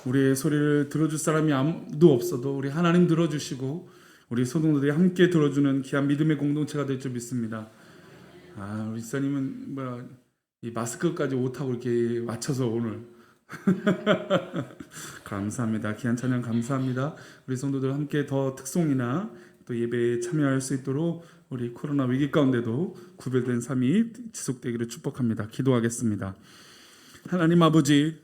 우리의 소리를 들어줄 사람이 아무도 없어도 우리 하나님 들어주시고 우리 소동들이 함께 들어주는 귀한 믿음의 공동체가 될 줄 믿습니다. 우리 지사님은 이 마스크까지 옷하고 이렇게 맞춰서 오늘 감사합니다. 귀한 찬양 감사합니다. 우리 성도들 함께 더 특송이나 또 예배에 참여할 수 있도록 우리 코로나 위기 가운데도 구별된 삶이 지속되기를 축복합니다. 기도하겠습니다. 하나님 아버지,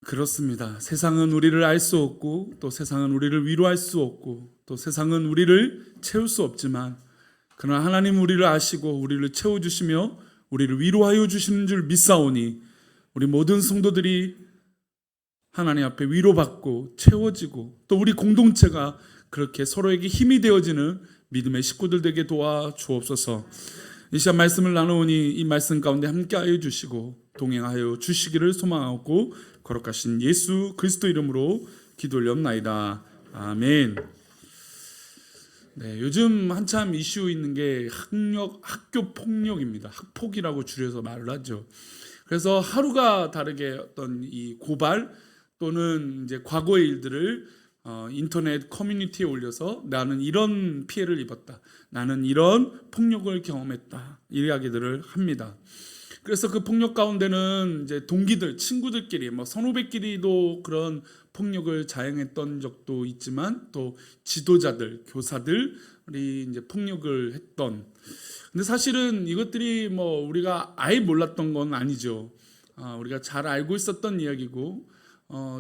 그렇습니다. 세상은 우리를 알 수 없고 또 세상은 우리를 위로할 수 없고 또 세상은 우리를 채울 수 없지만, 그러나 하나님 우리를 아시고 우리를 채워주시며 우리를 위로하여 주시는 줄 믿사오니 우리 모든 성도들이 하나님 앞에 위로받고 채워지고 또 우리 공동체가 그렇게 서로에게 힘이 되어지는 믿음의 식구들 되게 도와주옵소서. 이 시간 말씀을 나누오니 이 말씀 가운데 함께하여 주시고 동행하여 주시기를 소망하고 거룩하신 예수 그리스도 이름으로 기도 올렸나이다. 아멘. 네, 요즘 한참 이슈 있는 게 학교 폭력입니다. 학폭이라고 줄여서 말을 하죠. 그래서 하루가 다르게 어떤 이 고발 또는 이제 과거의 일들을 인터넷 커뮤니티에 올려서 나는 이런 피해를 입었다, 나는 이런 폭력을 경험했다, 이 이야기들을 합니다. 그래서 그 폭력 가운데는 이제 동기들, 친구들끼리, 선후배끼리도 그런 폭력을 자행했던 적도 있지만 또 지도자들, 교사들이 이제 폭력을 했던. 근데 사실은 이것들이 우리가 아예 몰랐던 건 아니죠. 우리가 잘 알고 있었던 이야기고,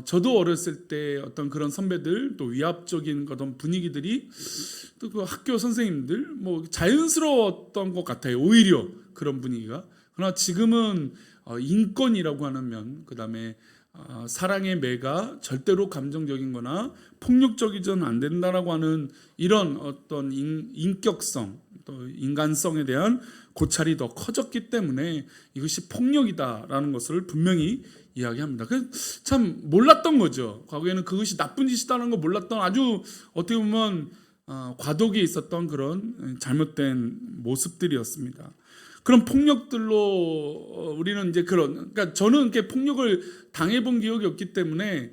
저도 어렸을 때 어떤 그런 선배들 또 위압적인 그런 분위기들이 또 그 학교 선생님들 자연스러웠던 것 같아요. 오히려 그런 분위기가. 그러나 지금은 인권이라고 하는 면, 그 다음에 사랑의 매가 절대로 감정적인 거나 폭력적이져는 안 된다라고 하는 이런 어떤 인격성 또 인간성에 대한 고찰이 더 커졌기 때문에 이것이 폭력이다라는 것을 분명히 이야기합니다. 참 몰랐던 거죠. 과거에는 그것이 나쁜 짓이라는 거 몰랐던, 아주 어떻게 보면 과도기에 있었던 그런 잘못된 모습들이었습니다. 그런 폭력들로 우리는 이제 그러니까 저는 이렇게 폭력을 당해본 기억이 없기 때문에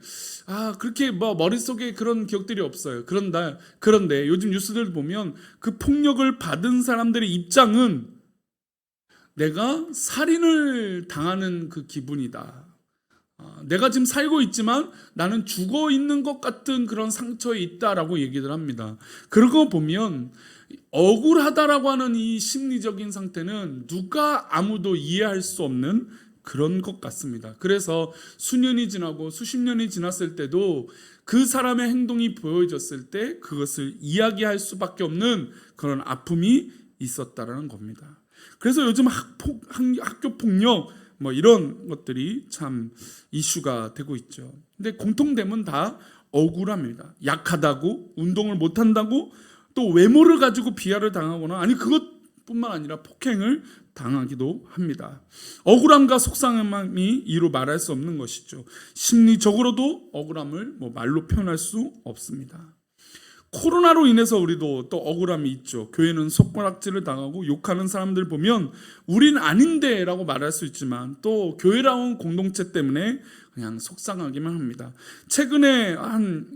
그렇게 머릿속에 그런 기억들이 없어요. 그런데 요즘 뉴스들 보면 그 폭력을 받은 사람들의 입장은 내가 살인을 당하는 그 기분이다. 내가 지금 살고 있지만 나는 죽어 있는 것 같은 그런 상처에 있다라고 얘기를 합니다. 그런 거 보면 억울하다라고 하는 이 심리적인 상태는 누가 아무도 이해할 수 없는 그런 것 같습니다. 그래서 수년이 지나고 수십 년이 지났을 때도 그 사람의 행동이 보여졌을 때 그것을 이야기할 수밖에 없는 그런 아픔이 있었다라는 겁니다. 그래서 요즘 학교 폭력 이런 것들이 참 이슈가 되고 있죠. 근데 공통점은 다 억울합니다. 약하다고, 운동을 못한다고, 또 외모를 가지고 비하를 당하거나, 아니 그것뿐만 아니라 폭행을 당하기도 합니다. 억울함과 속상함이 이루 말할 수 없는 것이죠. 심리적으로도 억울함을 말로 표현할 수 없습니다. 코로나로 인해서 우리도 또 억울함이 있죠. 교회는 손가락질을 당하고 욕하는 사람들 보면 우린 아닌데 라고 말할 수 있지만 또 교회라는 공동체 때문에 그냥 속상하기만 합니다. 최근에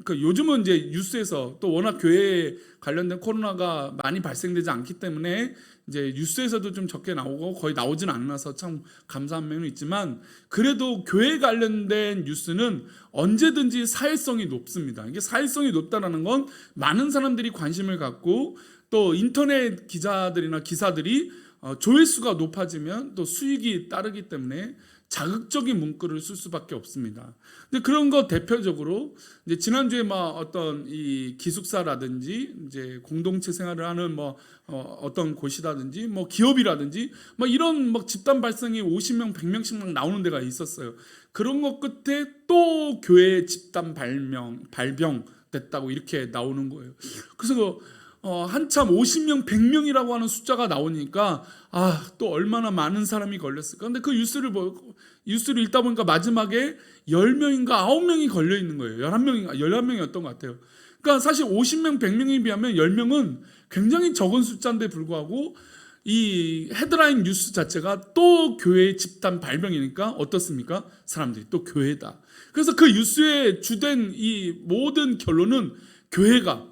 요즘은 이제 뉴스에서 또 워낙 교회에 관련된 코로나가 많이 발생되지 않기 때문에 이제 뉴스에서도 좀 적게 나오고 거의 나오진 않아서 참 감사한 면은 있지만, 그래도 교회 관련된 뉴스는 언제든지 사회성이 높습니다. 이게 사회성이 높다는 건 많은 사람들이 관심을 갖고 또 인터넷 기자들이나 기사들이 조회수가 높아지면 또 수익이 따르기 때문에 자극적인 문구를 쓸 수밖에 없습니다. 근데 그런 거 대표적으로 이제 지난주에 어떤 이 기숙사라든지 이제 공동체 생활을 하는 어떤 곳이라든지 기업이라든지 이런 집단 발생이 50명, 100명씩 막 나오는 데가 있었어요. 그런 것 끝에 또 교회 집단 발병 됐다고 이렇게 나오는 거예요. 그래서 한참 50명, 100명이라고 하는 숫자가 나오니까 또 얼마나 많은 사람이 걸렸을까. 근데 그 뉴스를 읽다 보니까 마지막에 10명인가 9명이 걸려 있는 거예요. 11명이었던 것 같아요. 그러니까 사실 50명, 100명에 비하면 10명은 굉장히 적은 숫자인데 불구하고 이 헤드라인 뉴스 자체가 또 교회 집단 발병이니까 어떻습니까? 사람들이 또 교회다. 그래서 그 뉴스의 주된 이 모든 결론은 교회가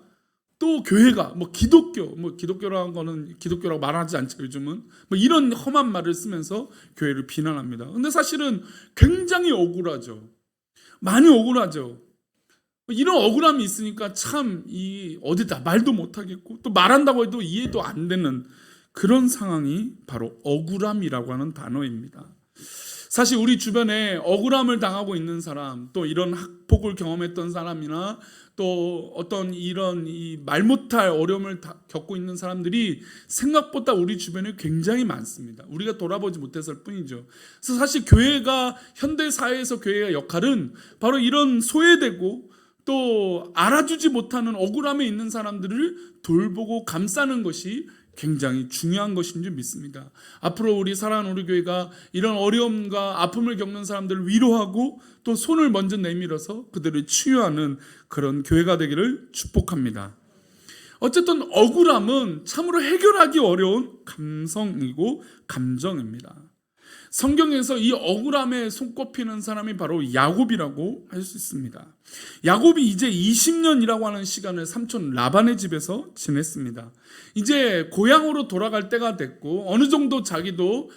뭐 기독교라는 거는 기독교라고 말하지 않죠. 요즘은 뭐 이런 험한 말을 쓰면서 교회를 비난합니다. 근데 사실은 굉장히 억울하죠. 많이 억울하죠. 이런 억울함이 있으니까 참 어디다 말도 못하겠고 또 말한다고 해도 이해도 안 되는 그런 상황이 바로 억울함이라고 하는 단어입니다. 사실 우리 주변에 억울함을 당하고 있는 사람, 또 이런 학폭을 경험했던 사람이나 또 어떤 이런 말 못할 어려움을 겪고 있는 사람들이 생각보다 우리 주변에 굉장히 많습니다. 우리가 돌아보지 못했을 뿐이죠. 그래서 사실 교회가 현대 사회에서 교회의 역할은 바로 이런 소외되고 또 알아주지 못하는 억울함에 있는 사람들을 돌보고 감싸는 것이 굉장히 중요한 것인 줄 믿습니다. 앞으로 우리 사랑하는 우리 교회가 이런 어려움과 아픔을 겪는 사람들을 위로하고 또 손을 먼저 내밀어서 그들을 치유하는 그런 교회가 되기를 축복합니다. 어쨌든 억울함은 참으로 해결하기 어려운 감성이고 감정입니다. 성경에서 이 억울함에 손꼽히는 사람이 바로 야곱이라고 할 수 있습니다. 야곱이 이제 20년이라고 하는 시간을 삼촌 라반의 집에서 지냈습니다. 이제 고향으로 돌아갈 때가 됐고 어느 정도 자기도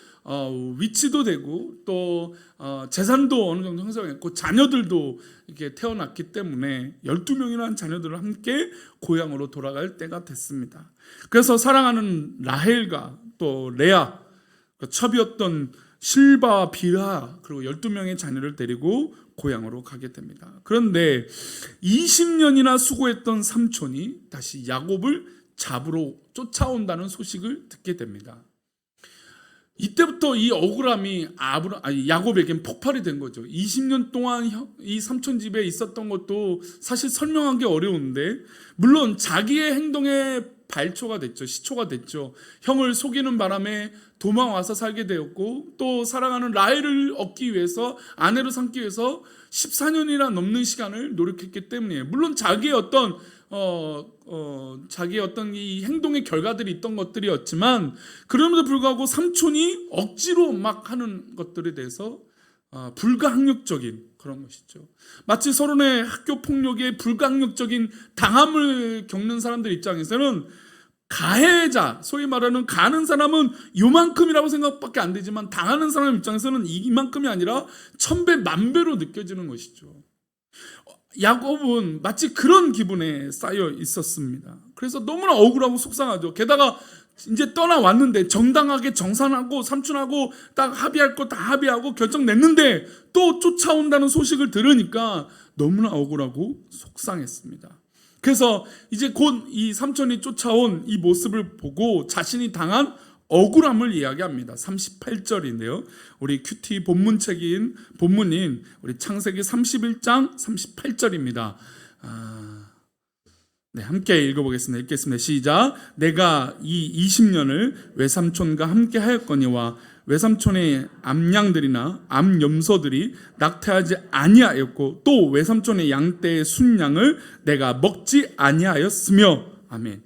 위치도 되고 또 재산도 어느 정도 형성했고 자녀들도 이렇게 태어났기 때문에 12명이라는 자녀들을 함께 고향으로 돌아갈 때가 됐습니다. 그래서 사랑하는 라헬과 또 레아, 첩이었던 실바와 비라 그리고 12명의 자녀를 데리고 고향으로 가게 됩니다. 그런데 20년이나 수고했던 삼촌이 다시 야곱을 잡으러 쫓아온다는 소식을 듣게 됩니다. 이때부터 이 억울함이 야곱에겐 폭발이 된 거죠. 20년 동안 이 삼촌 집에 있었던 것도 사실 설명하기 어려운데 물론 자기의 행동에 발초가 됐죠. 시초가 됐죠. 형을 속이는 바람에 도망와서 살게 되었고 또 사랑하는 라헬을 얻기 위해서 아내로 삼기 위해서 14년이나 넘는 시간을 노력했기 때문이에요. 물론 자기의 어떤 이 행동의 결과들이 있던 것들이었지만 그럼에도 불구하고 삼촌이 억지로 막 하는 것들에 대해서 불가항력적인 그런 것이죠. 마치 서론의 학교 폭력의 불가항력적인 당함을 겪는 사람들 입장에서는 가해자, 소위 말하는 가는 사람은 요만큼이라고 생각밖에 안 되지만 당하는 사람 입장에서는 이만큼이 아니라 1000배, 10,000배로 느껴지는 것이죠. 야곱은 마치 그런 기분에 쌓여 있었습니다. 그래서 너무나 억울하고 속상하죠. 게다가 이제 떠나왔는데 정당하게 정산하고 삼촌하고 딱 합의할 거 다 합의하고 결정 냈는데 또 쫓아온다는 소식을 들으니까 너무나 억울하고 속상했습니다. 그래서 이제 곧 이 삼촌이 쫓아온 이 모습을 보고 자신이 당한 억울함을 이야기합니다. 38절인데요. 우리 큐티 본문인 우리 창세기 31장 38절입니다. 네, 함께 읽어보겠습니다. 읽겠습니다. 시작. 내가 이 20년을 외삼촌과 함께 하였거니와 외삼촌의 암양들이나 암염소들이 낙태하지 아니하였고 또 외삼촌의 양떼의 순양을 내가 먹지 아니하였으며. 아멘.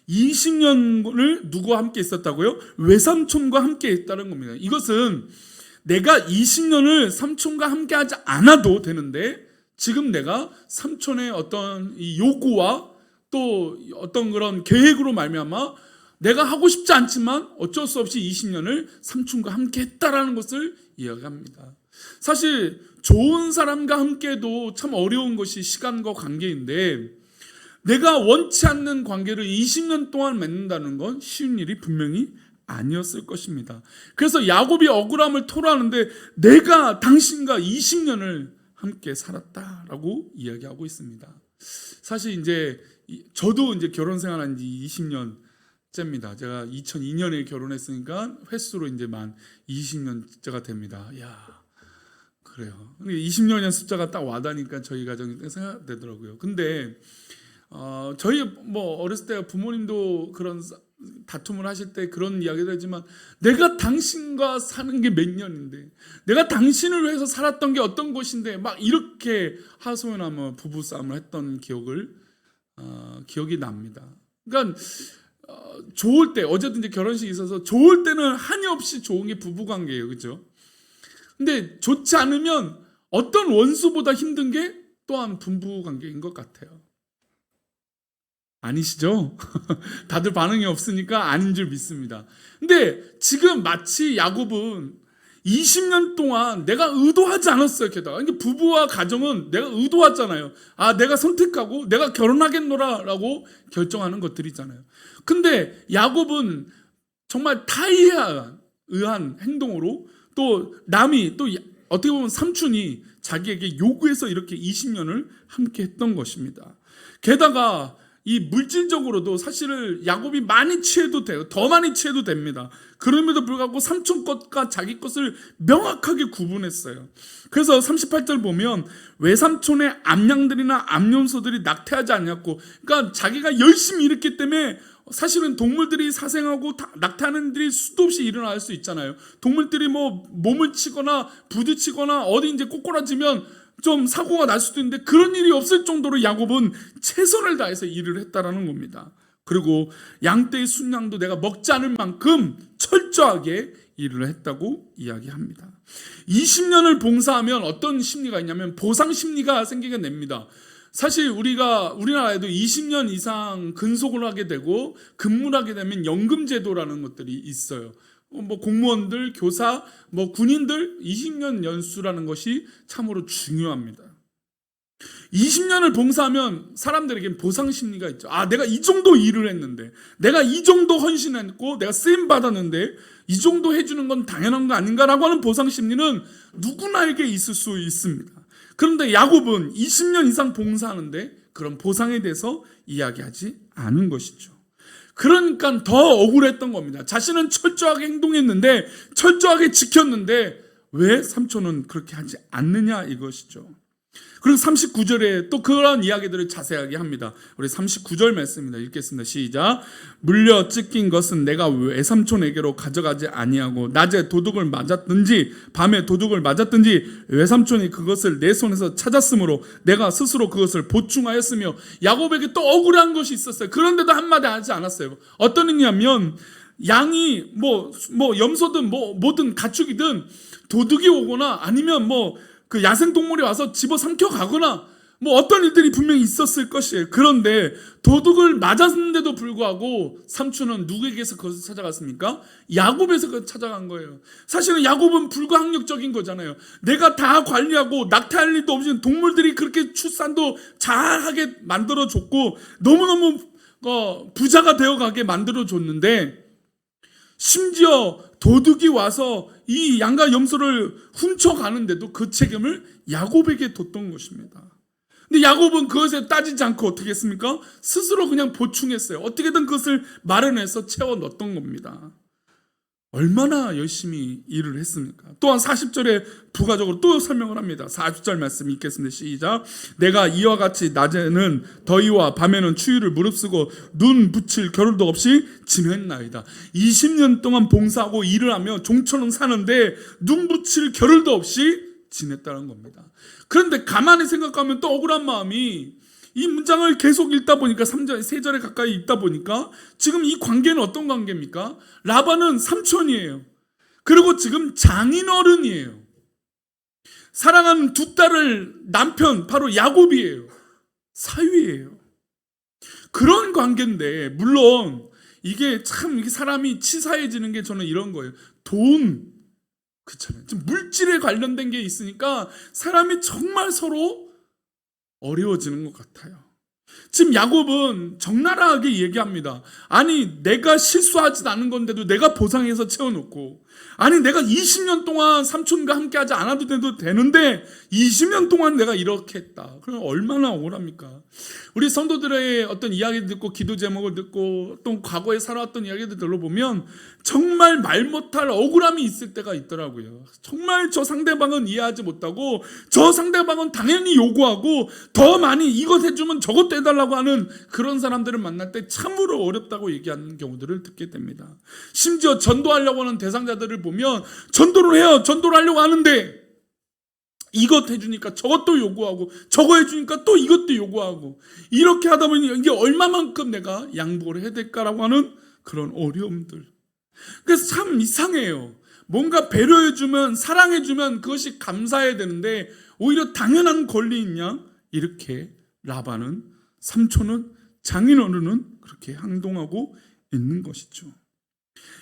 20년을 누구와 함께 있었다고요? 외삼촌과 함께 있다는 겁니다. 이것은 내가 20년을 삼촌과 함께 하지 않아도 되는데 지금 내가 삼촌의 어떤 이 요구와 또 어떤 그런 계획으로 말미암아 내가 하고 싶지 않지만 어쩔 수 없이 20년을 삼촌과 함께 했다라는 것을 이야기합니다. 사실 좋은 사람과 함께도 참 어려운 것이 시간과 관계인데 내가 원치 않는 관계를 20년 동안 맺는다는 건 쉬운 일이 분명히 아니었을 것입니다. 그래서 야곱이 억울함을 토로하는데 내가 당신과 20년을 함께 살았다라고 이야기하고 있습니다. 사실 이제 저도 이제 결혼 생활한 지 20년째입니다. 제가 2002년에 결혼했으니까 횟수로 이제 만 20년째가 됩니다. 야, 그래요. 20년이라는 숫자가 딱 와닿으니까 저희 가정이 생각되더라고요. 근데 저희 뭐 어렸을 때 부모님도 그런 다툼을 하실 때 그런 이야기를 하지만 내가 당신과 사는 게 몇 년인데 내가 당신을 위해서 살았던 게 어떤 것인데 막 이렇게 하소연하며 부부싸움을 했던 기억이 납니다. 그러니까 좋을 때, 어제도 이제 결혼식이 있어서 좋을 때는 한이 없이 좋은 게 부부관계예요. 그죠? 근데 좋지 않으면 어떤 원수보다 힘든 게 또한 부부관계인 것 같아요. 아니시죠? 다들 반응이 없으니까 아닌 줄 믿습니다. 근데 지금 마치 야곱은 20년 동안 내가 의도하지 않았어요. 게다가 이게 부부와 가정은 내가 의도하잖아요. 아, 내가 선택하고 내가 결혼하겠노라라고 결정하는 것들이잖아요. 근데 야곱은 정말 타의에 의한 행동으로 또 남이 또 어떻게 보면 삼촌이 자기에게 요구해서 이렇게 20년을 함께 했던 것입니다. 게다가 이 물질적으로도 사실은 야곱이 많이 취해도 돼요. 더 많이 취해도 됩니다. 그럼에도 불구하고 삼촌 것과 자기 것을 명확하게 구분했어요. 그래서 38절 보면 외삼촌의 암양들이나 암염소들이 낙태하지 않았고, 그러니까 자기가 열심히 일했기 때문에 사실은 동물들이 사생하고 낙태하는 일이 수도 없이 일어날 수 있잖아요. 동물들이 뭐 몸을 치거나 부딪히거나 어디 이제 꼬꾸라지면 좀 사고가 날 수도 있는데 그런 일이 없을 정도로 야곱은 최선을 다해서 일을 했다라는 겁니다. 그리고 양떼의 순양도 내가 먹지 않을 만큼 철저하게 일을 했다고 이야기합니다. 20년을 봉사하면 어떤 심리가 있냐면 보상 심리가 생기게 됩니다. 사실 우리나라에도 20년 이상 근속을 하게 되고 근무를 하게 되면 연금제도라는 것들이 있어요. 뭐 공무원들, 교사, 뭐 군인들 20년 연수라는 것이 참으로 중요합니다. 20년을 봉사하면 사람들에겐 보상 심리가 있죠. 아, 내가 이 정도 일을 했는데, 내가 이 정도 헌신했고, 내가 쓰임 받았는데 이 정도 해주는 건 당연한 거 아닌가라고 하는 보상 심리는 누구나에게 있을 수 있습니다. 그런데 야곱은 20년 이상 봉사하는데 그런 보상에 대해서 이야기하지 않은 것이죠. 그러니까 더 억울했던 겁니다. 자신은 철저하게 행동했는데, 철저하게 지켰는데 왜 삼촌은 그렇게 하지 않느냐 이것이죠. 그리고 39절에 또 그런 이야기들을 자세하게 합니다. 우리 39절 말씀입니다. 읽겠습니다. 시작. 물려 찢긴 것은 내가 외삼촌에게로 가져가지 아니하고 낮에 도둑을 맞았든지 밤에 도둑을 맞았든지 외삼촌이 그것을 내 손에서 찾았으므로 내가 스스로 그것을 보충하였으며, 야곱에게 또 억울한 것이 있었어요. 그런데도 한마디 하지 않았어요. 어떤 일이냐면 양이 뭐 염소든 뭐든 가축이든 도둑이 오거나 아니면 그 야생동물이 와서 집어삼켜 가거나 어떤 일들이 분명히 있었을 것이에요. 그런데 도둑을 맞았는데도 불구하고 삼촌은 누구에게서 그것을 찾아갔습니까? 야곱에서 그것을 찾아간 거예요. 사실은 야곱은 불가항력적인 거잖아요. 내가 다 관리하고 낙태할 일도 없이 동물들이 그렇게 출산도 잘하게 만들어줬고 너무너무 부자가 되어가게 만들어줬는데, 심지어 도둑이 와서 이 양과 염소를 훔쳐가는데도 그 책임을 야곱에게 뒀던 것입니다. 근데 야곱은 그것에 따지지 않고 어떻게 했습니까? 스스로 그냥 보충했어요. 어떻게든 그것을 마련해서 채워 넣었던 겁니다. 얼마나 열심히 일을 했습니까? 또한 40절에 부가적으로 또 설명을 합니다. 40절 말씀 읽겠습니다. 시작. 내가 이와 같이 낮에는 더위와 밤에는 추위를 무릅쓰고 눈 붙일 겨를도 없이 지냈나이다. 20년 동안 봉사하고 일을 하며 종처럼 사는데 눈 붙일 겨를도 없이 지냈다는 겁니다. 그런데 가만히 생각하면 또 억울한 마음이, 이 문장을 계속 읽다 보니까 3절, 3절에 가까이 읽다 보니까 지금 이 관계는 어떤 관계입니까? 라반은 삼촌이에요. 그리고 지금 장인어른이에요. 사랑하는 두 딸을 남편 바로 야곱이에요. 사위예요. 그런 관계인데, 물론 이게 참 사람이 치사해지는 게 저는 이런 거예요. 돈, 그렇잖아요. 좀 물질에 관련된 게 있으니까 사람이 정말 서로 어려워지는 것 같아요. 지금 야곱은 적나라하게 얘기합니다. 아니, 내가 실수하지 않은 건데도 내가 보상해서 채워놓고, 아니 내가 20년 동안 삼촌과 함께 하지 않아도 되는데 20년 동안 내가 이렇게 했다. 그럼 얼마나 억울합니까? 우리 성도들의 어떤 이야기를 듣고 기도 제목을 듣고 또 과거에 살아왔던 이야기들 들어보면 정말 말 못할 억울함이 있을 때가 있더라고요. 정말 저 상대방은 이해하지 못하고 저 상대방은 당연히 요구하고 더 많이 이것 해주면 저것 해달라고 하는 그런 사람들을 만날 때 참으로 어렵다고 얘기하는 경우들을 듣게 됩니다. 심지어 전도하려고 하는 대상자들을 보면 전도를 해요. 전도를 하려고 하는데 이것 해주니까 저것도 요구하고 저거 해주니까 또 이것도 요구하고 이렇게 하다 보니 이게 얼마만큼 내가 양보를 해야 될까라고 하는 그런 어려움들. 그래서 참 이상해요. 뭔가 배려해주면 사랑해주면 그것이 감사해야 되는데 오히려 당연한 권리인 양 이렇게 라반은 삼촌은 장인어른은 그렇게 행동하고 있는 것이죠.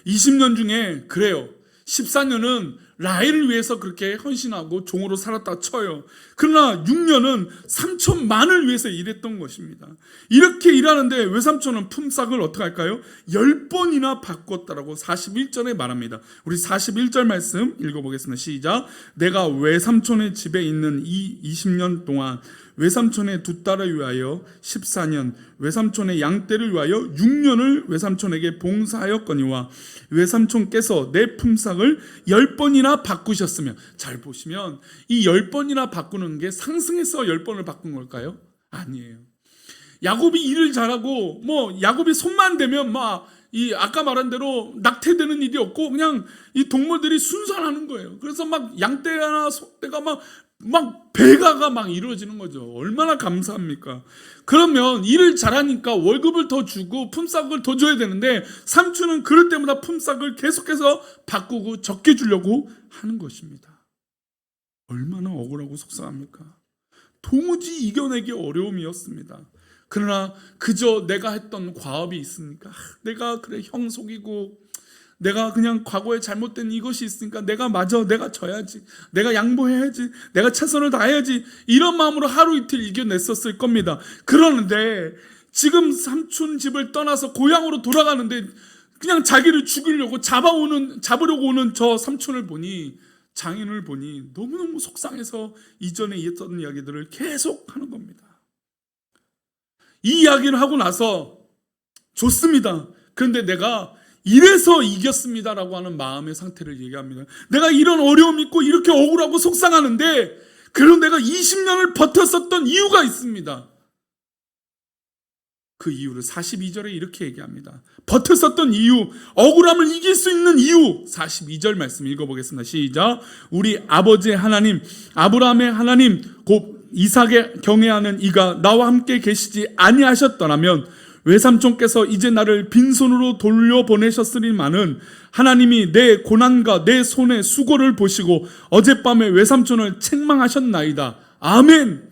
20년 중에 그래요. 14년은 라헬을 위해서 그렇게 헌신하고 종으로 살았다 쳐요. 그러나 6년은 삼촌만을 위해서 일했던 것입니다. 이렇게 일하는데 외삼촌은 품삯을 어떻게 할까요? 10번이나 바꿨다라고 41절에 말합니다. 우리 41절 말씀 읽어보겠습니다. 시작. 내가 외삼촌의 집에 있는 이 20년 동안 외삼촌의 두 딸을 위하여 14년, 외삼촌의 양떼를 위하여 6년을 외삼촌에게 봉사하였거니와 외삼촌께서 내 품삯을 10번이나 바꾸셨으며, 잘 보시면 이 10번이나 바꾸는 게 상승해서 10번을 바꾼 걸까요? 아니에요. 야곱이 일을 잘하고 야곱이 손만 대면 이 아까 말한 대로 낙태되는 일이 없고 그냥 이 동물들이 순산하는 거예요. 그래서 양떼나 소떼가 배가가 이루어지는 거죠. 얼마나 감사합니까? 그러면 일을 잘하니까 월급을 더 주고 품삯을 더 줘야 되는데 삼촌은 그럴 때마다 품삯을 계속해서 바꾸고 적게 주려고 하는 것입니다. 얼마나 억울하고 속상합니까? 도무지 이겨내기 어려움이었습니다. 그러나 그저 내가 했던 과업이 있으니까 내가 그래 형 속이고 내가 그냥 과거에 잘못된 이것이 있으니까 내가 져야지, 내가 양보해야지, 내가 최선을 다해야지, 이런 마음으로 하루 이틀 이겨냈었을 겁니다. 그러는데 지금 삼촌 집을 떠나서 고향으로 돌아가는데 그냥 자기를 죽이려고 잡으려고 오는 저 삼촌을 보니, 장인을 보니 너무너무 속상해서 이전에 있었던 이야기들을 계속 하는 겁니다. 이 이야기를 하고 나서 좋습니다. 그런데 내가 이래서 이겼습니다라고 하는 마음의 상태를 얘기합니다. 내가 이런 어려움이 있고 이렇게 억울하고 속상하는데 그런 내가 20년을 버텼었던 이유가 있습니다. 그 이유를 42절에 이렇게 얘기합니다. 버텼었던 이유, 억울함을 이길 수 있는 이유, 42절 말씀 읽어보겠습니다. 시작. 우리 아버지의 하나님, 아브라함의 하나님, 곧 이삭에 경외하는 이가 나와 함께 계시지 아니하셨더라면 외삼촌께서 이제 나를 빈손으로 돌려보내셨으리마는 하나님이 내 고난과 내 손의 수고를 보시고 어젯밤에 외삼촌을 책망하셨나이다. 아멘.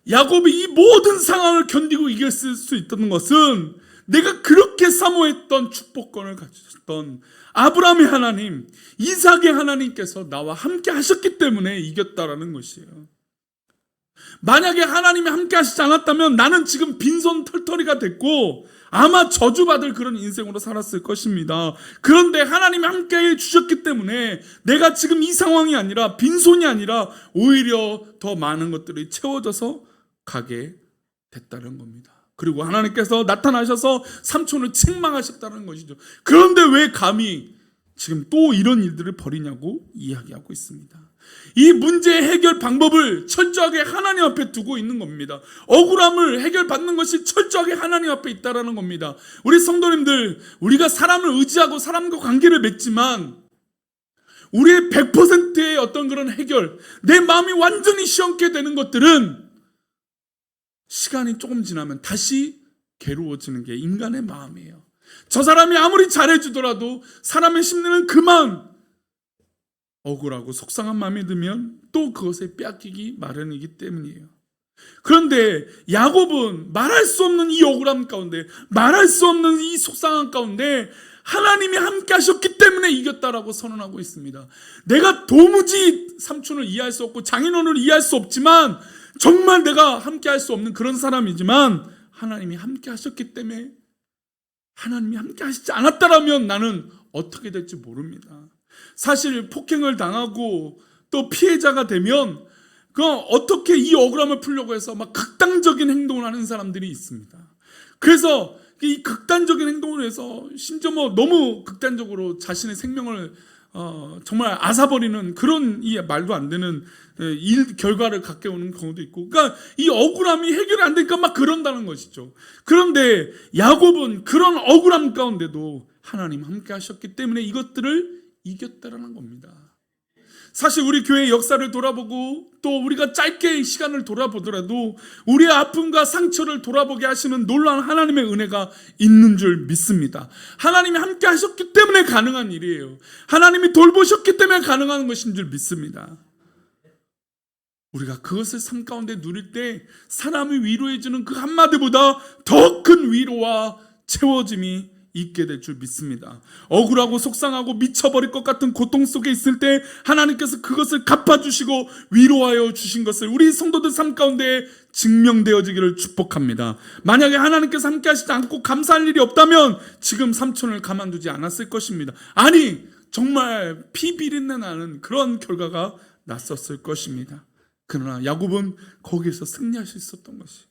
야곱이 이 모든 상황을 견디고 이겼을 수 있던 것은 내가 그렇게 사모했던 축복권을 가지셨던 아브라함의 하나님, 이삭의 하나님께서 나와 함께 하셨기 때문에 이겼다라는 것이에요. 만약에 하나님이 함께 하시지 않았다면 나는 지금 빈손 털털이가 됐고 아마 저주받을 그런 인생으로 살았을 것입니다. 그런데 하나님이 함께 해주셨기 때문에 내가 지금 이 상황이 아니라, 빈손이 아니라 오히려 더 많은 것들이 채워져서 가게 됐다는 겁니다. 그리고 하나님께서 나타나셔서 삼촌을 책망하셨다는 것이죠. 그런데 왜 감히 지금 또 이런 일들을 벌이냐고 이야기하고 있습니다. 이 문제의 해결 방법을 철저하게 하나님 앞에 두고 있는 겁니다. 억울함을 해결받는 것이 철저하게 하나님 앞에 있다는 겁니다. 우리 성도님들, 우리가 사람을 의지하고 사람과 관계를 맺지만 우리의 100%의 어떤 그런 해결, 내 마음이 완전히 시원케 되는 것들은 시간이 조금 지나면 다시 괴로워지는 게 인간의 마음이에요. 저 사람이 아무리 잘해주더라도 사람의 심리는 그 마음, 억울하고 속상한 마음이 들면 또 그것에 빼앗기기 마련이기 때문이에요. 그런데 야곱은 말할 수 없는 이 억울함 가운데, 말할 수 없는 이 속상함 가운데 하나님이 함께 하셨기 때문에 이겼다라고 선언하고 있습니다. 내가 도무지 삼촌을 이해할 수 없고 장인어른을 이해할 수 없지만, 정말 내가 함께 할 수 없는 그런 사람이지만 하나님이 함께 하셨기 때문에, 하나님이 함께 하시지 않았다라면 나는 어떻게 될지 모릅니다. 사실 폭행을 당하고 또 피해자가 되면 어떻게 이 억울함을 풀려고 해서 극단적인 행동을 하는 사람들이 있습니다. 그래서 이 극단적인 행동을 해서 심지어 너무 극단적으로 자신의 생명을 정말 앗아버리는 그런 이 말도 안 되는 결과를 갖게 오는 경우도 있고, 그러니까 이 억울함이 해결이 안 되니까 그런다는 것이죠. 그런데 야곱은 그런 억울함 가운데도 하나님 함께 하셨기 때문에 이것들을 이겼다라는 겁니다. 사실 우리 교회의 역사를 돌아보고 또 우리가 짧게 시간을 돌아보더라도 우리의 아픔과 상처를 돌아보게 하시는 놀라운 하나님의 은혜가 있는 줄 믿습니다. 하나님이 함께 하셨기 때문에 가능한 일이에요. 하나님이 돌보셨기 때문에 가능한 것인 줄 믿습니다. 우리가 그것을 삶 가운데 누릴 때 사람이 위로해주는 그 한마디보다 더 큰 위로와 채워짐이 있게 될 줄 믿습니다. 억울하고 속상하고 미쳐버릴 것 같은 고통 속에 있을 때 하나님께서 그것을 갚아주시고 위로하여 주신 것을 우리 성도들 삶 가운데 증명되어지기를 축복합니다. 만약에 하나님께서 함께 하시지 않고 감사할 일이 없다면 지금 삼촌을 가만두지 않았을 것입니다. 아니, 정말 피 비린내 나는 그런 결과가 났었을 것입니다. 그러나 야곱은 거기에서 승리할 수 있었던 것이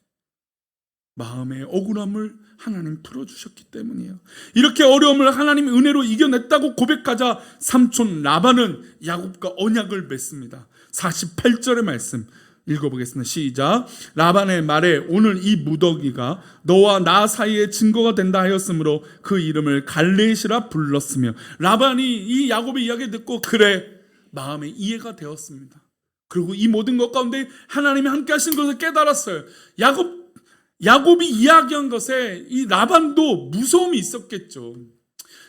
마음의 억울함을 하나님 풀어주셨기 때문이에요. 이렇게 어려움을 하나님의 은혜로 이겨냈다고 고백하자 삼촌 라반은 야곱과 언약을 맺습니다. 48절의 말씀 읽어보겠습니다. 시작. 라반의 말에 오늘 이 무더기가 너와 나 사이의 증거가 된다 하였으므로 그 이름을 갈레시라 불렀으며, 라반이 이 야곱의 이야기 듣고 그래, 마음에 이해가 되었습니다. 그리고 이 모든 것 가운데 하나님이 함께 하신 것을 깨달았어요. 야곱이 이야기한 것에 이 라반도 무서움이 있었겠죠.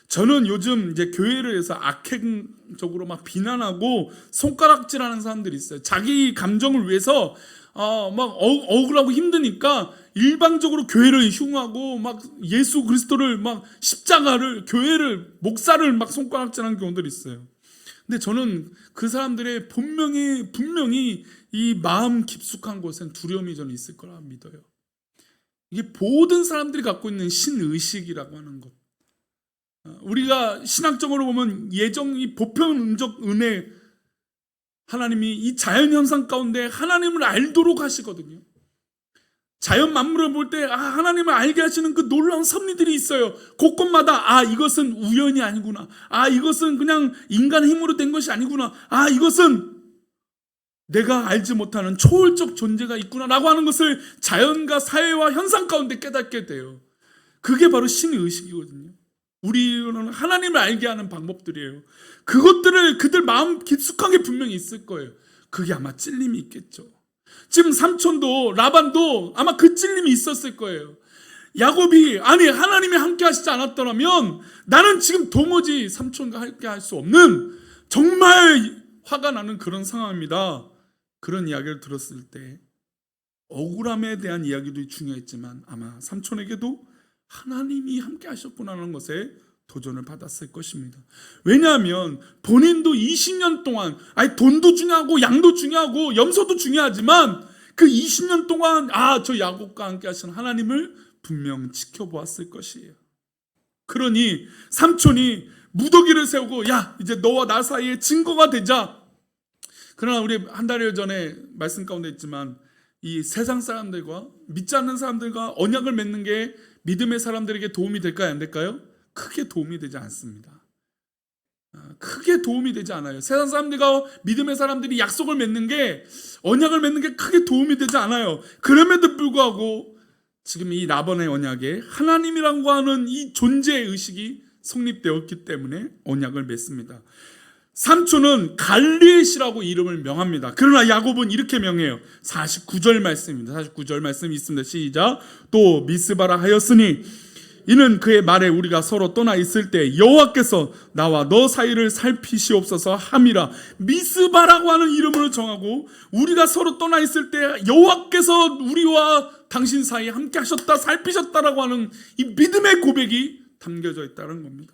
저는 요즘 이제 교회를 해서 악행적으로 막 비난하고 손가락질하는 사람들이 있어요. 자기 감정을 위해서 막 억울하고 힘드니까 일방적으로 교회를 흉하고 막 예수 그리스도를 막 십자가를, 교회를, 목사를 막 손가락질하는 경우들이 있어요. 근데 저는 그 사람들의 분명히 이 마음 깊숙한 곳엔 두려움이 저는 있을 거라 믿어요. 이게 모든 사람들이 갖고 있는 신의식이라고 하는 것. 우리가 신학적으로 보면 이 보편적 은혜, 하나님이 이 자연현상 가운데 하나님을 알도록 하시거든요. 자연 만물을 볼 때 하나님을 알게 하시는 그 놀라운 섭리들이 있어요. 곳곳마다 이것은 우연이 아니구나, 이것은 그냥 인간의 힘으로 된 것이 아니구나, 이것은 내가 알지 못하는 초월적 존재가 있구나 라고 하는 것을 자연과 사회와 현상 가운데 깨닫게 돼요. 그게 바로 신의 의식이거든요. 우리는 하나님을 알게 하는 방법들이에요. 그것들을 그들 마음 깊숙하게 분명히 있을 거예요. 그게 아마 찔림이 있겠죠. 지금 삼촌도 라반도 아마 그 찔림이 있었을 거예요. 야곱이 하나님이 함께 하시지 않았더라면 나는 지금 도무지 삼촌과 함께 할 수 없는 정말 화가 나는 그런 상황입니다. 그런 이야기를 들었을 때 억울함에 대한 이야기도 중요했지만 아마 삼촌에게도 하나님이 함께 하셨구나 하는 것에 도전을 받았을 것입니다. 왜냐하면 본인도 20년 동안 돈도 중요하고 양도 중요하고 염소도 중요하지만 그 20년 동안 저 야곱과 함께 하신 하나님을 분명 지켜보았을 것이에요. 그러니 삼촌이 무더기를 세우고 이제 너와 나 사이에 증거가 되자. 그러나 우리 한 달여 전에 말씀 가운데 있지만 이 세상 사람들과 믿지 않는 사람들과 언약을 맺는 게 믿음의 사람들에게 도움이 될까요? 안 될까요? 크게 도움이 되지 않습니다. 크게 도움이 되지 않아요. 세상 사람들과 믿음의 사람들이 약속을 맺는 게, 언약을 맺는 게 크게 도움이 되지 않아요. 그럼에도 불구하고 지금 이 라반의 언약에 하나님이라고 하는 이 존재의 의식이 성립되었기 때문에 언약을 맺습니다. 삼촌은 갈레시라고 이름을 명합니다. 그러나 야곱은 이렇게 명해요. 49절 말씀입니다. 49절 말씀 있습니다. 시작. 또 미스바라 하였으니 이는 그의 말에 우리가 서로 떠나 있을 때 여호와께서 나와 너 사이를 살피시옵소서 함이라. 미스바라고 하는 이름을 정하고 우리가 서로 떠나 있을 때 여호와께서 우리와 당신 사이에 함께 하셨다, 살피셨다라고 하는 이 믿음의 고백이 담겨져 있다는 겁니다.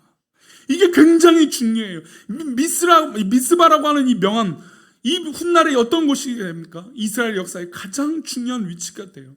이게 굉장히 중요해요. 미스바라고 하는 이 명함, 이 훗날에 어떤 곳이 됩니까? 이스라엘 역사의 가장 중요한 위치가 돼요.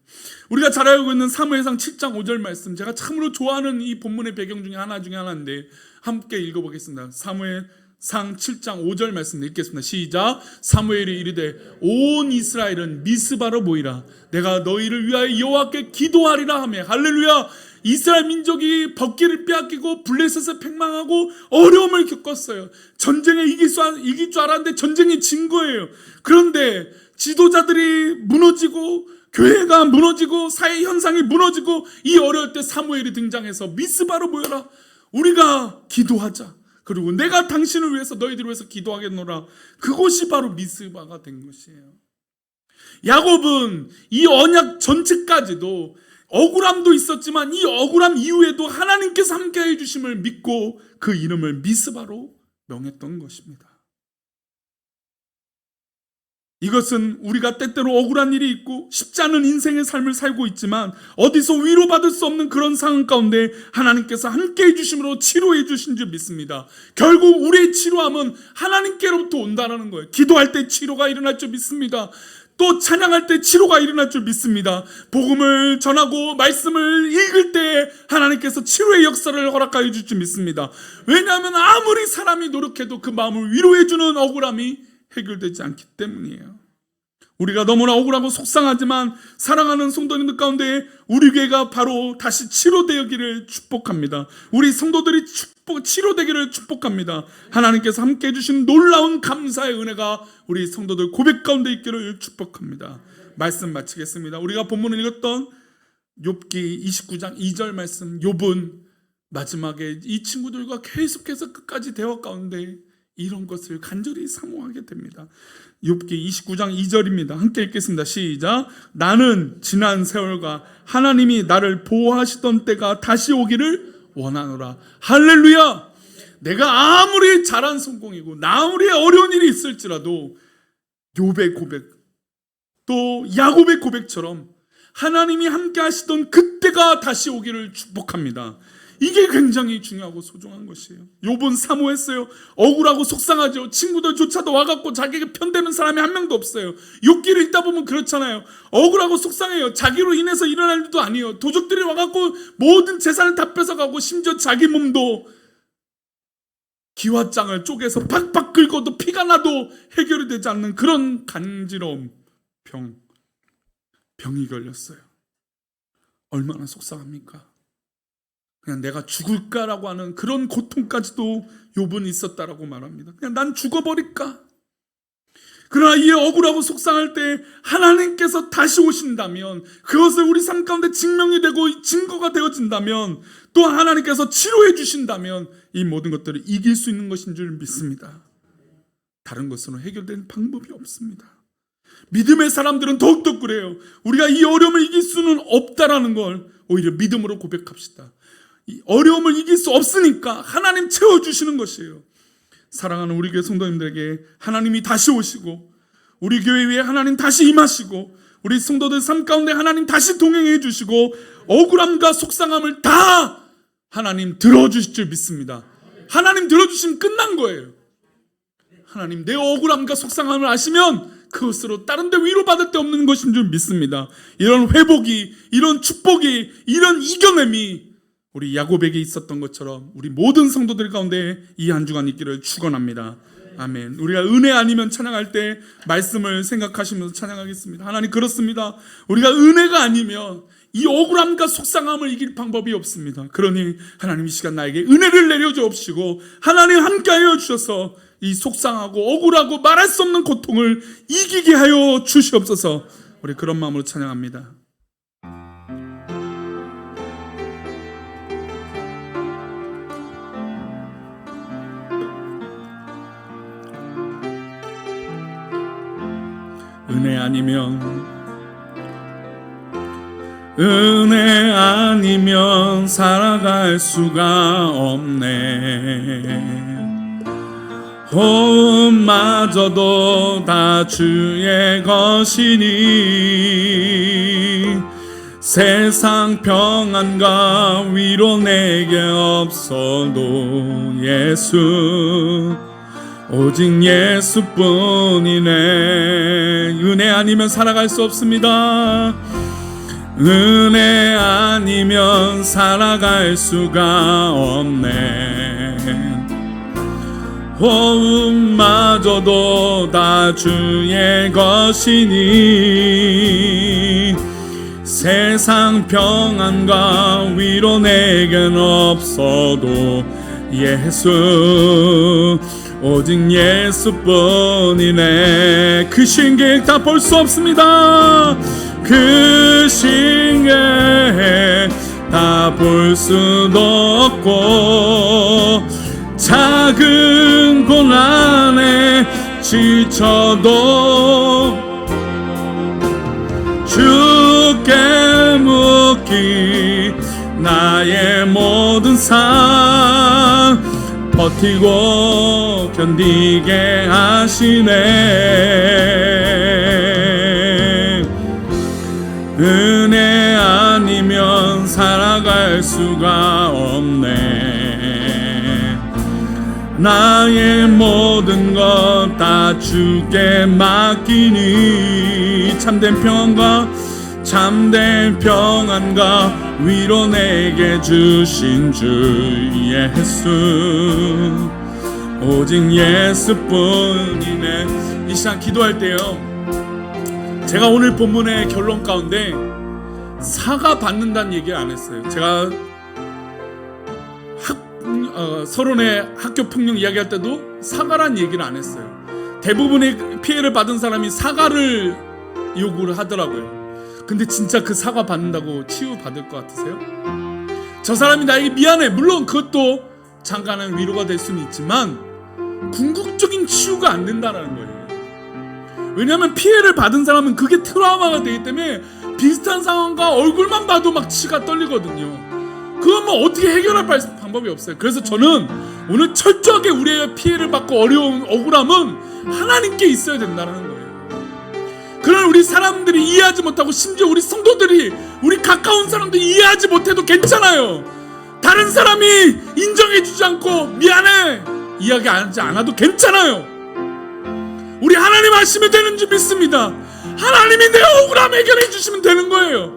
우리가 잘 알고 있는 사무엘상 7장 5절 말씀, 제가 참으로 좋아하는 이 본문의 배경 중에 하나인데 함께 읽어보겠습니다. 사무엘상 7장 5절 말씀 읽겠습니다. 시작. 사무엘이 이르되 온 이스라엘은 미스바로 모이라. 내가 너희를 위하여 여호와께 기도하리라 하며. 할렐루야. 이스라엘 민족이 법궤를 빼앗기고 블레셋을 팽망하고 어려움을 겪었어요. 전쟁에 이길 줄 알았는데 전쟁이 진 거예요. 그런데 지도자들이 무너지고 교회가 무너지고 사회 현상이 무너지고 이 어려울 때 사무엘이 등장해서 미스바로 모여라. 우리가 기도하자. 그리고 내가 당신을 위해서 너희들을 위해서 기도하겠노라. 그것이 바로 미스바가 된 것이에요. 야곱은 이 언약 전체까지도 억울함도 있었지만 이 억울함 이후에도 하나님께서 함께해 주심을 믿고 그 이름을 미스바로 명했던 것입니다. 이것은 우리가 때때로 억울한 일이 있고 쉽지 않은 인생의 삶을 살고 있지만 어디서 위로받을 수 없는 그런 상황 가운데 하나님께서 함께해 주심으로 치료해 주신 줄 믿습니다. 결국 우리의 치료함은 하나님께로부터 온다는 거예요. 기도할 때 치료가 일어날 줄 믿습니다. 또 찬양할 때 치료가 일어날 줄 믿습니다. 복음을 전하고 말씀을 읽을 때 하나님께서 치료의 역사를 허락하여 줄 줄 믿습니다. 왜냐하면 아무리 사람이 노력해도 그 마음을 위로해 주는 억울함이 해결되지 않기 때문이에요. 우리가 너무나 억울하고 속상하지만 사랑하는 성도님들 가운데 우리 교회가 바로 다시 치료되기를 축복합니다. 우리 성도들이 치료되기를 축복합니다. 하나님께서 함께 해주신 놀라운 감사의 은혜가 우리 성도들 고백 가운데 있기를 축복합니다. 말씀 마치겠습니다. 우리가 본문을 읽었던 욥기 29장 2절 말씀, 욥은 마지막에 이 친구들과 계속해서 끝까지 대화 가운데 이런 것을 간절히 사모하게 됩니다. 욥기 29장 2절입니다. 함께 읽겠습니다. 시작. 나는 지난 세월과 하나님이 나를 보호하시던 때가 다시 오기를 원하노라. 할렐루야. 내가 아무리 잘한 성공이고 아무리 어려운 일이 있을지라도 욥의 고백 또 야곱의 고백처럼 하나님이 함께 하시던 그때가 다시 오기를 축복합니다. 이게 굉장히 중요하고 소중한 것이에요. 욥은 사모했어요. 억울하고 속상하죠. 친구들조차도 와갖고 자기에게 편되는 사람이 한 명도 없어요. 욥기를 읽다 보면 그렇잖아요. 억울하고 속상해요. 자기로 인해서 일어날 일도 아니에요. 도적들이 와갖고 모든 재산을 다 뺏어가고 심지어 자기 몸도 기와장을 쪼개서 팍팍 긁어도 피가 나도 해결이 되지 않는 그런 간지러움, 병이 걸렸어요. 얼마나 속상합니까? 그냥 내가 죽을까라고 하는 그런 고통까지도 욥은 있었다라고 말합니다. 그냥 난 죽어버릴까? 그러나 이 억울하고 속상할 때 하나님께서 다시 오신다면, 그것을 우리 삶 가운데 증명이 되고 증거가 되어진다면, 또 하나님께서 치료해 주신다면 이 모든 것들을 이길 수 있는 것인 줄 믿습니다. 다른 것으로 해결되는 방법이 없습니다. 믿음의 사람들은 더욱더 그래요. 우리가 이 어려움을 이길 수는 없다라는 걸 오히려 믿음으로 고백합시다. 이 어려움을 이길 수 없으니까 하나님 채워주시는 것이에요. 사랑하는 우리 교회 성도님들에게 하나님이 다시 오시고, 우리 교회 위에 하나님 다시 임하시고, 우리 성도들 삶 가운데 하나님 다시 동행해 주시고, 억울함과 속상함을 다 하나님 들어주실 줄 믿습니다. 하나님 들어주시면 끝난 거예요. 하나님 내 억울함과 속상함을 아시면 그것으로 다른 데 위로받을 데 없는 것인 줄 믿습니다. 이런 회복이, 이런 축복이, 이런 이겨냄이 우리 야곱에게 있었던 것처럼 우리 모든 성도들 가운데 이 한 주간 있기를 축원합니다. 아멘. 우리가 은혜 아니면 찬양할 때 말씀을 생각하시면서 찬양하겠습니다. 하나님 그렇습니다. 우리가 은혜가 아니면 이 억울함과 속상함을 이길 방법이 없습니다. 그러니 하나님 이 시간 나에게 은혜를 내려주옵시고 하나님 함께하여 주셔서 이 속상하고 억울하고 말할 수 없는 고통을 이기게 하여 주시옵소서. 우리 그런 마음으로 찬양합니다. 은혜 아니면 살아갈 수가 없네. 호흡마저도 다 주의 것이니 세상 평안과 위로 내게 없어도 예수, 오직 예수뿐이네. 은혜 아니면 살아갈 수 없습니다. 은혜 아니면 살아갈 수가 없네. 호흡마저도 다 주의 것이니 세상 평안과 위로 내겐 없어도 예수, 오직 예수뿐이네. 그 신계획 다 볼 수 없습니다. 그 신계획 다 볼 수도 없고 작은 고난에 지쳐도 주께 묻기 나의 모든 삶 버티고 견디게 하시네. 은혜 아니면 살아갈 수가 없네. 나의 모든 것 다 주께 맡기니 참된 평안과 위로 내게 주신 주 예수, 오직 예수뿐이네. 이 시간 기도할 때요, 제가 오늘 본문의 결론 가운데 사과 받는다는 얘기를 안 했어요. 제가 서론의 학교 폭력 이야기할 때도 사과란 얘기를 안 했어요. 대부분의 피해를 받은 사람이 사과를 요구를 하더라고요. 근데 진짜 그 사과 받는다고 치유받을 것 같으세요? 저 사람이 나에게 미안해, 물론 그것도 잠깐은 위로가 될 수는 있지만 궁극적인 치유가 안 된다는 거예요. 왜냐하면 피해를 받은 사람은 그게 트라우마가 되기 때문에 비슷한 상황과 얼굴만 봐도 막 치가 떨리거든요. 그건 뭐 어떻게 해결할 방법이 없어요. 그래서 저는 오늘 철저하게 우리의 피해를 받고 어려운 억울함은 하나님께 있어야 된다는 거예요. 그러나 우리 사람들이 이해하지 못하고, 심지어 우리 성도들이, 우리 가까운 사람들이 이해하지 못해도 괜찮아요. 다른 사람이 인정해주지 않고 미안해 이야기하지 않아도 괜찮아요. 우리 하나님 하시면 되는 줄 믿습니다. 하나님이 내 억울함 해결해 주시면 되는 거예요.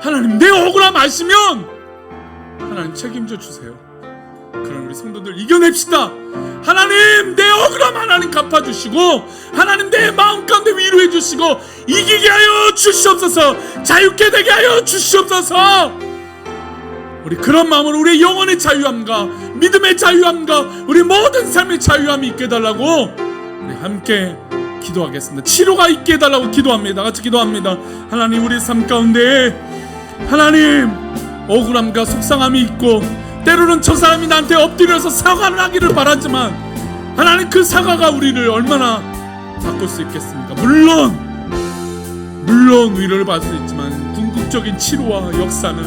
하나님 내 억울함 아시면 하나님 책임져 주세요. 그럼 우리 성도들 이겨냅시다. 하나님 내 억울함 하나님 갚아주시고, 하나님 내 마음 가운데 위로해 주시고 이기게 하여 주시옵소서. 자유케 되게 하여 주시옵소서. 우리 그런 마음으로 우리의 영혼의 자유함과 믿음의 자유함과 우리 모든 삶의 자유함이 있게 해달라고 우리 함께 기도하겠습니다. 치료가 있게 해달라고 기도합니다. 같이 기도합니다. 하나님 우리 삶 가운데 하나님 억울함과 속상함이 있고, 때로는 저 사람이 나한테 엎드려서 사과를 하기를 바라지만 하나님 그 사과가 우리를 얼마나 바꿀 수 있겠습니까? 물론 위로를 받을 수 있지만 궁극적인 치료와 역사는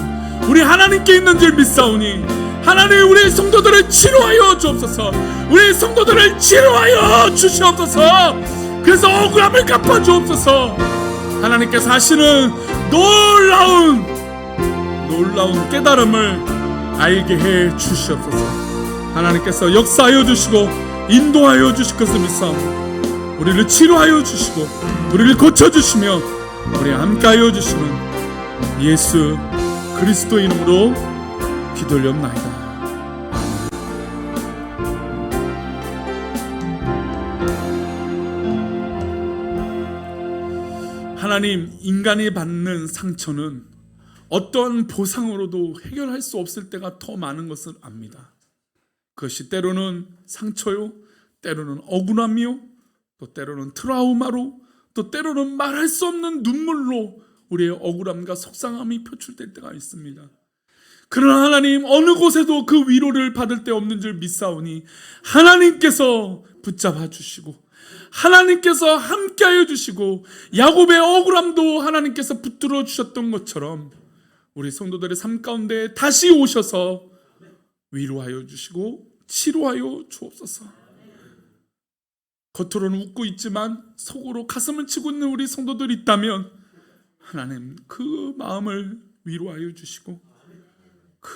우리 하나님께 있는 줄 믿사오니 하나님 우리 성도들을 치료하여 주옵소서. 우리 성도들을 치료하여 주시옵소서. 그래서 억울함을 갚아 주옵소서. 하나님께서 하시는 놀라운 깨달음을 알게 해 주시옵소서. 하나님께서 역사하여 주시고 인도하여 주실 것을 믿사오니 우리를 치료하여 주시고 우리를 고쳐주시며 우리 함께하여 주시는 예수 그리스도 이름으로 기도 올려옵나이다. 하나님, 인간이 받는 상처는 어떠한 보상으로도 해결할 수 없을 때가 더 많은 것을 압니다. 그것이 때로는 상처요, 때로는 억울함이요, 또 때로는 트라우마로, 또 때로는 말할 수 없는 눈물로 우리의 억울함과 속상함이 표출될 때가 있습니다. 그러나 하나님, 어느 곳에도 그 위로를 받을 데 없는 줄 믿사오니 하나님께서 붙잡아 주시고 하나님께서 함께하여 주시고 야곱의 억울함도 하나님께서 붙들어 주셨던 것처럼 우리 성도들의 삶 가운데 다시 오셔서 위로하여 주시고 치료하여 주옵소서. 겉으로는 웃고 있지만 속으로 가슴을 치고 있는 우리 성도들이 있다면 하나님 그 마음을 위로하여 주시고 그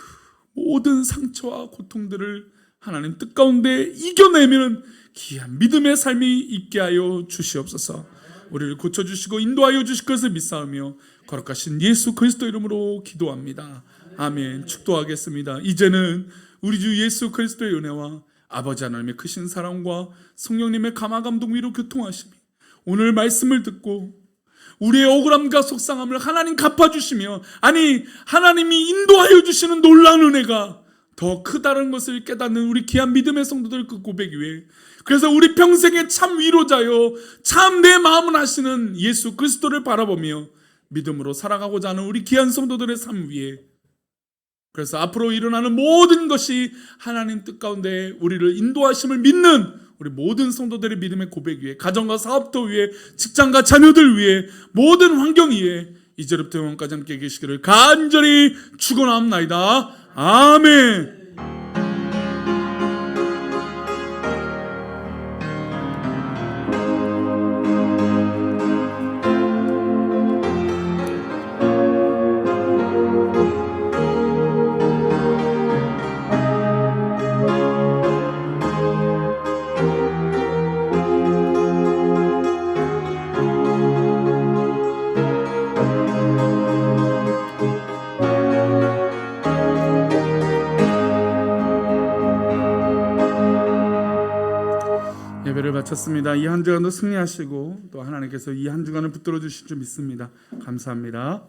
모든 상처와 고통들을 하나님 뜻 가운데 이겨내면 귀한 믿음의 삶이 있게 하여 주시옵소서. 우리를 고쳐주시고 인도하여 주실 것을 믿사오며 거룩하신 예수 그리스도 이름으로 기도합니다. 아멘. 축도하겠습니다. 이제는 우리 주 예수 그리스도의 은혜와 아버지 하나님의 크신 사랑과 성령님의 감화 감동 위로 교통하심이 오늘 말씀을 듣고 우리의 억울함과 속상함을 하나님 갚아주시며, 아니 하나님이 인도하여 주시는 놀라운 은혜가 더 크다는 것을 깨닫는 우리 귀한 믿음의 성도들 그 고백 위에, 그래서 우리 평생의 참 위로자요 참 내 마음을 하시는 예수 그리스도를 바라보며 믿음으로 살아가고자 하는 우리 귀한 성도들의 삶 위에, 그래서 앞으로 일어나는 모든 것이 하나님 뜻 가운데 우리를 인도하심을 믿는 우리 모든 성도들의 믿음의 고백 위에, 가정과 사업도 위에, 직장과 자녀들 위에, 모든 환경 위에 이제부터 영원까지 함께 계시기를 간절히 축원합나이다. 아멘. 예배를 마쳤습니다. 이 한 주간도 승리하시고 또 하나님께서 이 한 주간을 붙들어 주실 줄 믿습니다. 감사합니다.